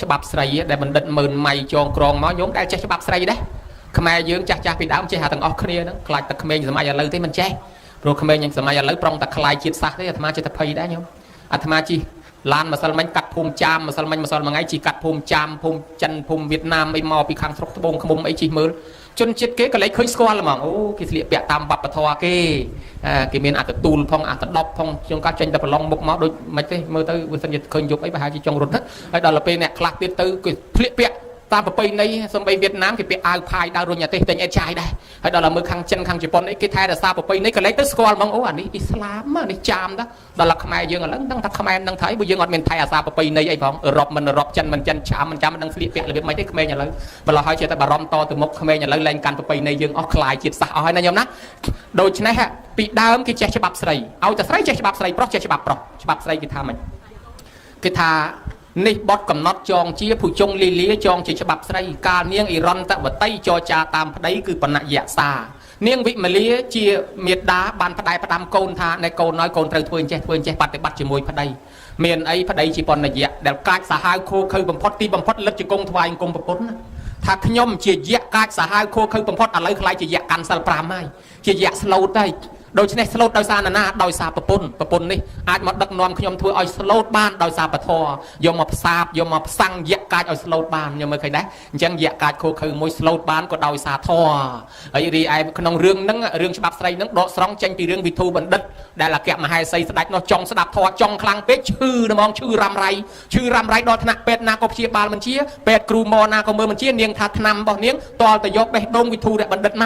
ច្បាប់ស្រីដែលបណ្ឌិតមើលម៉ៃចងក្រងមកញោមដែលចេះច្បាប់ស្រីដែរខ្មែរយើងចាស់ចាស់ពីដើមចេះតែទាំងអស់គ្នាហ្នឹងខ្លាចតែក្មេងសម័យឥឡូវទេមិនចេះព្រោះក្មេងសម័យឥឡូវប្រងតែខ្លាយជាតិសាសន៍ទេអាត្មាចេះតែភ័យដែរញោមអាត្មាជិះឡានម្សិលមិញកាត់ភូមិចាមម្សិលមិញម្សិលមួយថ្ងៃជិះកាត់ភូមិចាមភូមិចិនភូមិវៀតណាមអីមកពីខាងស្រុកត្បូងឃ្មុំអីជិះមើលជនជាតិគេក៏លេចឃើញស្គាល់ហ្មងអូគេស្លៀកពាក់តាមវប្បធម៌គេមានអត្តទូលផងអត្តដប់ផងខ្ញុំកាត់ចេញតែប្រឡងមុខមកដូចមិនទេមើលទៅវាសិនជាឃើញយប់អីប្រហែលជាចង់រត់ហើយដល់ទៅពេលអ្នកខ្លះទៀតទៅគេស្លៀកពាក់តាមប្រពៃណីសំបីវៀតណាមគេពាក់អាវផាយដើររុញអាទេសទិញអេតចាយដែរហើយដល់មើលខាងចិនខាងជប៉ុនអីគេថែរក្សាប្រពៃណីក៏លេចទៅស្គាល់ហ្មងអូអានេះអ៊ីស្លាមអានេះចាមដល់ខ្មែរយើងឥឡូវដឹងថាខ្មែរនឹងថៃបើយើងអត់មានថែរក្សាប្រពៃណីអីផងអឺរ៉ុបមិនអឺរ៉ុបចិនមិនចិនចាមមិនចាំមិនដឹងស្លៀកពាក់របៀបម៉េចទេក្មេងឥឡូវបើឡោះហើយចេះតែបារម្ភតទៅមុខក្មេងឥឡូវលែងកាន់ប្រពៃណីយើងអស់ខ្លាយជាតិសាសអស់ហើយណាញោមណាដូច្នេះពីដើមគេចេះច្បាប់ស្រីឲ្យតែស្រីចេះច្បាប់ស្រីប្រុសចេះច្បាប់ប្រុសច្បាប់ស្រីគេថាម៉េចគេថានេះបត់កំណត់ចងជាភុជងលីលាចងជាច្បាប់ស្រីកាលនាងអិរន្តវតីចរចាតាមប្តីគឺបណ្ណយសានាងវិមលាជាមេដាបានផ្ដែផ្ដាំកូនថានៃកូនឲ្យកូនត្រូវធ្វើអញ្ចេះបប្រតិបត្តិជាមួយប្តីមានអីប្តីជាបណ្ណយៈដែលកាចសាហាវខូខើបំផុតទីបំផុតលិតជង្គង់ថ្វាយអង្គមប្រពន្ធថាខ្ញុំជាយៈកាចសាហាវខូខើបំផុតឥឡូវខ្លាយជាយៈកាន់សិល5ហើយជាយៈស្លូតហើយដូច្នេះស្លូតដោយសារណាដោយសារប្រពន្ធនេះអាចមកដឹកនាំខ្ញុំធ្វើឲ្យស្លូតបានដោយសារពធយកមកផ្សាបយកមកផ្សាំងយៈកាចឲ្យស្លូតបានខ្ញុំមើលឃើញដែរអញ្ចឹងយៈកាចខូខើមួយស្លូតបានក៏ដោយសារធរហើយរីឯក្នុងរឿងហ្នឹងរឿងច្បាប់ស្រីហ្នឹងដកស្រង់ចេញពីរឿងវិធូបណ្ឌិតដែលអគ្គមហេសីស្ដេចនោះចង់ស្ដាប់ធរចង់ខ្លាំងពេកឈឺហ្មងឈឺរ៉ាំរៃដល់ថ្នាក់ពេទ្យណាក៏ព្យាបាលមិនជាពេទ្យគ្រូម៉ណាក៏មើលមិនជានាងថាថ្នាំរបស់នាងតលទៅយកបេះដូងវិធូបណ្ឌិតមក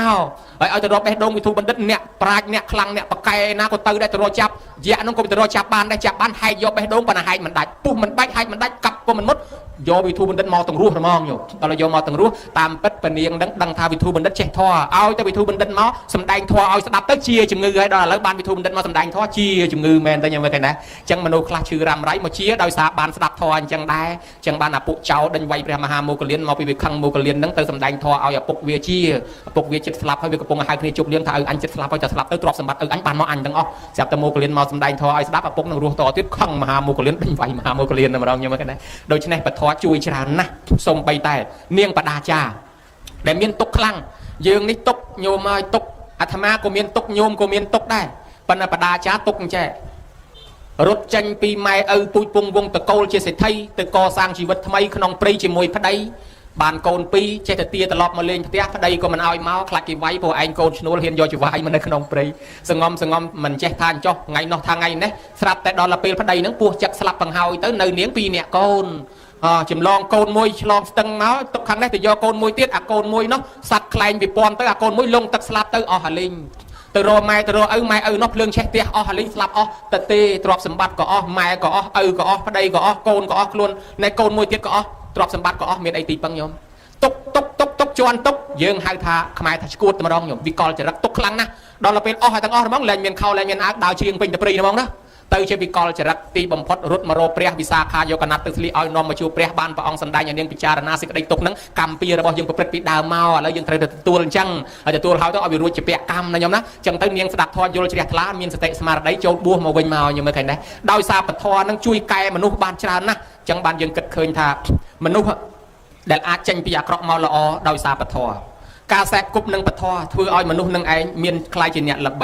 ហើយឲ្យទៅរកបេះដូងវិធូបណ្ឌិតអ្នកប្រាជ្ញអ្នកខ្លាំងអ្នកបកែណាក៏ទៅដែរទៅរកចាប់យៈនោះក៏ទៅរកចាប់បានដែរចាប់បានហែកយកបេះដូងប៉ុន្តែហែកមិនដាច់ពុះមិនបាច់ហែកមិនដាច់កាប់ក៏មិនមុតយកវិធូបណ្ឌិតមកទាំងរស់ហ្មងយោដល់យកមកទាំងរស់តាមពិតពនាងដឹងថាវិធូបណ្ឌិតចេះធម៌ឲ្យទៅវិធូបណ្ឌិតមកសំដែងធម៌ឲ្យស្ដាប់ទៅជាជំងឺហើយដល់ឥឡូវបានវិធូបណ្ឌិតមកសំដែងធម៌ជាជំងឺមែនតើខ្ញុំមើលឃើញណាអញ្ចឹងមនុស្សខ្លះឈឺរ៉ាំរ៉ៃមកជាដោយសារបានស្ដាប់ធម៌អញ្ចឹងដែរអញ្ចឹងបានអាពុកចៅដេញវាយព្រះមហាមោគលានមកពីវាខឹងមោគលានហ្នឹងទៅសំដែងធម៌ឲ្យអាពុកវាជាអាពុកវាចិត្តស្លាប់ហើយវាកំពុងហៅគ្នាជប់លៀងថាឲ្យអញចិត្តស្លាប់ហើយតែស្លាប់ទៅទ្រព្យសម្បត្តិឲ្យអញបានមកអញទាំងអស់ស្រាប់តែមោគលានមកសំដែងធម៌ឲ្យស្ដាប់អាពុកនឹងរស់តទៀតខឹងមហាមោគលានដេញវាយមហាមោគលានតែម្ដងខ្ញុំមើលឃើញណាដូច្នេះពធជួយច្រើនណាស់សូម្បីតែនាងបដាចាដែលមានទុកខ្លាំងយើងនេះទុកញោមហើយទុកអាត្មាក៏មានទុកញោមក៏មានទុកដែរប៉ុន្តែបដាចាទុកអញ្ចេះរត់ចេញពីម៉ែឪពូជពងវងតកូលជាសេដ្ឋីទៅកសាងជីវិតថ្មីក្នុងព្រៃជាមួយប្តីបានកូនពីរចេះតែទាត្រឡប់មកលេងផ្ទះប្តីក៏មិនឲ្យមកខ្លាចគេវាយព្រោះឯងកូនឈ្នួលហ៊ានយកចវាយមកនៅក្នុងព្រៃសងំមិនចេះថាចោះថ្ងៃនោះថាថ្ងៃនេះស្រាប់តែដល់ពេលប្តីហ្នឹងពោះចាក់ស្លាប់បង្ហើយទៅនៅនាងពីរនាក់កូនចម្លងកូនមួយឆ្លងស្ទឹងមកទុកខាងនេះទៅយកកូនមួយទៀតអាកូនមួយនោះសัตว์ខ្លែងវាពាន់ទៅអាកូនមួយលងទឹកស្លាប់ទៅអស់អាលីងទៅរកម៉ែទៅរកឪម៉ែឪនោះភ្លើងឆេះផ្ទះអស់អាលីងស្លាប់អស់ទៅទេទ្រព្យសម្បត្តិក៏អស់ម៉ែក៏អស់ឪក៏អស់ប្តីក៏អស់កូនក៏អស់ខ្លួនណែកូនមួយទៀតក៏អស់ទ្រព្យសម្បត្តិក៏អស់មានអីទីពឹងញោមទុកជន់ទុកយើងហៅថាខ្មែរថាឈួតតែម្ដងញោមវិកលចរិតទុកខ្លាំងណាស់ដល់ពេលអស់ហើយទាំងអស់ហ្មងលែងមានខោលែងមានអាវដើរជ្រៀងពេញទៅព្រៃហ្មងណាទៅជាវិកលចរិតទីបំផុតរត់មករកព្រះវិសាខាយកកណាត់ទៅស្លៀកឲ្យនាំមកជួបព្រះបានព្រះអង្គសម្ដែងឲ្យនាងពិចារណាសេចក្តីទុកហ្នឹងកម្មពីរបស់យើងប្រព្រឹត្តពីដើមមកឥឡូវយើងត្រូវតែទទួលអញ្ចឹងហើយទទួលហើយទៅឲ្យវារួចជាពាក្យកម្មណាញោមណាអញ្ចឹងទៅនាងស្ដាប់ធម៌យល់ជ្រះថ្លាមានសតិស្មារតីចូលបួសមកវិញមកញោមមើលឃើញដែរដោយសារពធហ្នឹងជួយកែមនុស្សបានច្រើនណាស់អញ្ចឹងបានយើងគិតឃើញថាមនុស្សដែលអាចចេញពីអាក្រក់មកល្អដោយសារពធការសែបគប់នឹងពធធ្វើឲ្យមនុស្សនឹងឯងមានខ្លាយជាអ្នកល្បី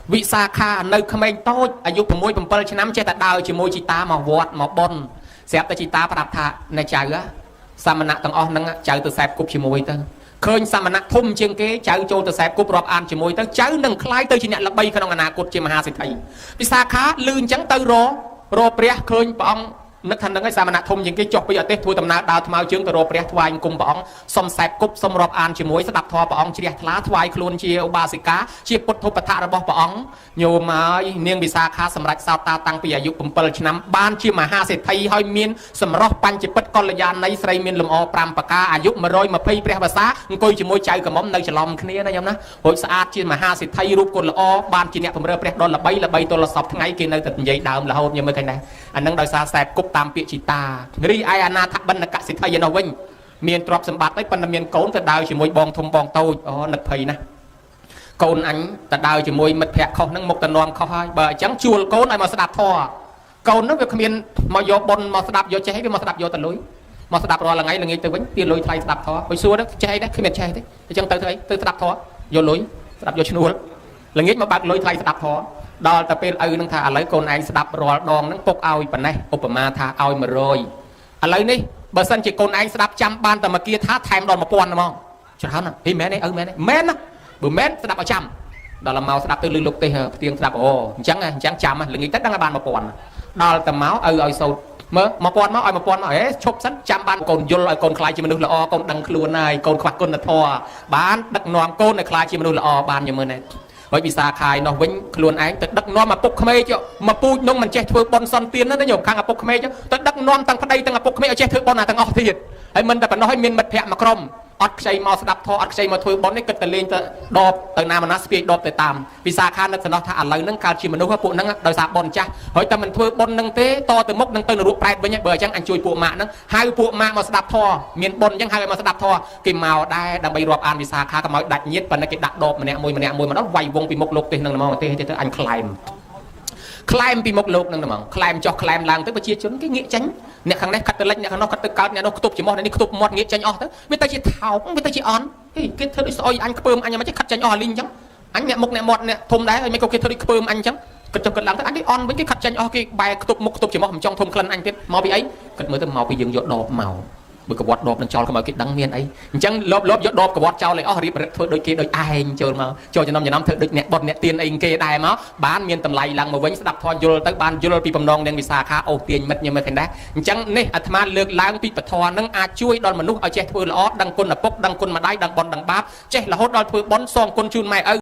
វិសាខានៅក្មេងតូចអាយុ6 7ឆ្នាំចេះតែដើរជាមួយជីតាមកវត្តមកបុណ្យស្រាប់តែជីតាប្រាប់ថាណែចៅសាមណៈទាំងអស់ហ្នឹងចៅទៅសែបគប់ជាមួយទៅឃើញសាមណៈធំជាងគេចៅចូលទៅសែបគប់រាប់អានជាមួយទៅចៅនឹងខ្លាយទៅជាអ្នកល្បីក្នុងអនាគតជាមហាសេដ្ឋីវិសាខាលឺអញ្ចឹងទៅរព្រះឃើញព្រះអង្គនឹកថានឹងឯសាមណៈធំជាងគេចុះពីអទេសធ្វើដំណើរដើរថ្មើរជើងទៅរកព្រះថ្វាយអង្គមព្រះអង្គសុំសែបគប់សុំរាប់អានជាមួយស្ដាប់ធម៌ព្រះអង្គជ្រះថ្លាថ្វាយខ្លួនជាឧបាសិកាជាពុទ្ធឧបថៈរបស់ព្រះអង្គញោមហើយនាងវិសាខាសម្រាប់សោតតាតាំងពីអាយុ7ឆ្នាំបានជាមហាសេដ្ឋីហើយមានសម្រស់បញ្ចពិតកល្យាណីស្រីមានលំអ5ប្រការអាយុ120ព្រះវស្សាអង្គុយជាមួយចៅកមុំនៅច្រឡំគ្នាណាញោមណារួចស្អាតជាមហាសេដ្ឋីរូបគុណល្អបានជាអ្នកបម្រើព្រះដល់ល្បីទល់សពថ្ងៃគេនៅតែនិយាយដើមរហូតញោមមើលឃើញដែរអានឹងដោយសារសែបគប់តាមពាក្យជីតារីឯអនាថបណ្ឌកសិទ្ធិឯនោះវិញមានទ្រព្យសម្បត្តិហើយប៉ុន្តែមានកូនទៅដើរជាមួយបងធំបងតូចនឹកភ័យណាស់កូនអញទៅដើរជាមួយមិត្តភក្តិខុសហ្នឹងមកទៅនាំខុសហើយបើអញ្ចឹងជួលកូនឲ្យមកស្ដាប់ធម៌កូននោះវាគ្មានមកយកបុណ្យមកស្ដាប់យកចេះឲ្យវាមកស្ដាប់យកទៅលុយ មកស្ដាប់រាល់ថ្ងៃល្ងាចទៅវិញទាលុយថ្លៃស្ដាប់ធម៌ហើយសួរទៅចេះអីដែរគ្មានចេះទេអញ្ចឹងទៅធ្វើអីទៅស្ដាប់ធម៌យកលុយស្ដាប់យកឈ្នួលល្ងាចមកបើកលុយថ្លៃស្ដាប់ធម៌ដល់តែពេលឪនឹងថាឥឡូវកូនឯងស្ដាប់រាល់ដងហ្នឹងពុកឲ្យប៉ុណ្ណេះឧបមាថាឲ្យ100ឥឡូវនេះបើសិនជាកូនឯងស្ដាប់ចាំបានតែមកគាថាថែមដល់1000ហ្មងច្រើនណាស់ហីមែនទេឪមែនទេមែនណាបើមែនស្ដាប់ឲ្យចាំដល់មកស្ដាប់ទៅលឺលោកទេផ្ទៀងស្ដាប់អូអញ្ចឹងចាំល្ងាចទៅដឹងឲ្យបាន1000ដល់តែមកឪឲ្យសោតមើល1000មកឲ្យ1000មកហេឈប់សិនចាំបានកូនយល់ឲ្យកូនខ្លាចជាមនុស្សល្អកូនដឹងខ្លួនហើយកូនខ្វះគុណធម៌បានដឹកនាំកូនឲ្យខ្លាចជាមនុស្សល្អបានយមើលណែហើយវិសាខាយនោះវិញខ្លួនឯងទៅដឹកនាំឪពុកក្មេកមកពូជនោះមិនចេះធ្វើបុណ្យសន្តានណាញោមខាងឪពុកក្មេកទៅដឹកនាំទាំងប្តីទាំងឪពុកក្មេកឲ្យចេះធ្វើបុណ្យទាំងអស់ទៀតហើយមិនតែប៉ុណ្ណោះហើយមានមិត្តភក្តិមួយក្រុមអត់ខ្ចីមកស្ដាប់ធម៌អត់ខ្ចីមកធ្វើបុណ្យនេះគិតតែលេងទៅដបទៅណាមណាស្ពាយដបទៅតាមវិសាខានឹកសំណោះថាឥឡូវហ្នឹងកើតជាមនុស្សពួកហ្នឹងដោយសារបុណ្យចាស់ហើយតែមិនធ្វើបុណ្យហ្នឹងទេតទៅមុខនឹងទៅនរកប្រែតវិញបើអញ្ចឹងអញជួយពួកម៉ាក់ហ្នឹងហៅពួកម៉ាក់មកស្ដាប់ធម៌មានបុណ្យអញ្ចឹងហៅឲ្យមកស្ដាប់ធម៌គេមកដែរដើម្បីរាប់អានវិសាខាកុំឲ្យដាច់ញាតប៉ុន្តែគេដាក់ដបម្នាក់មួយម្នាក់មួយមកដល់វាយវងពីមុខលោកទេសហ្នឹងហ្មងទេសទៅអញខ្លែមពីមុខលោកហ្នឹងហ្មងខ្លែមចុះខ្លែមឡើងទៅប្រជាជនគេងាកចាញ់អ្នកខាងនេះខាត់ទៅលិចអ្នកខាងនោះខាត់ទៅកើតអ្នកនោះខ្ទប់ច្រមុះអ្នកនេះខ្ទប់មាត់ងាកចាញ់អស់ទៅវាទៅជាថោកវាទៅជាអន់ហេគេធ្វើដូចស្អុយអញខ្ពើមអញមិនចេះខាត់ចាញ់អស់អាលីងអញ្ចឹងអញអ្នកមុខអ្នកមាត់អ្នកធំដែរហើយមិនក៏គេធ្វើដូចខ្ពើមអញអញ្ចឹងគិតចុះគិតឡើងទៅអញនេះអន់វិញគេខាត់ចាញ់អស់គេបែរខ្ទប់មុខខ្ទប់ច្រមុះមិនចង់ធំក្លិនអញទៀតមកពីអីគិតមើលទៅមកពីយើងយកដបមកបើកវត្តដបនឹងចោលកុំឲ្យគេដឹងមានអីអញ្ចឹងលបយកដបកវត្តចោលឲ្យអស់រៀបរឹកធ្វើដូចគេដូចឯងចូលមកចូលចំណំធ្វើដូចអ្នកបុតអ្នកទៀនអីគេដែរមកបានមានតម្លៃឡើងមកវិញស្ដាប់ធម៌យល់ទៅបានយល់ពីបំណងនាងវិសាខាអូទាញមិត្តញឹមមើលឃើញដែរអញ្ចឹងនេះអាត្មាលើកឡើងពីពធនឹងអាចជួយដល់មនុស្សឲ្យចេះធ្វើល្អដឹងគុណឪពុកដឹងគុណម្ដាយដឹងបុណ្យដឹងបាបចេះរហូតដល់ធ្វើបុណ្យសងគុណជូនម៉ែឪ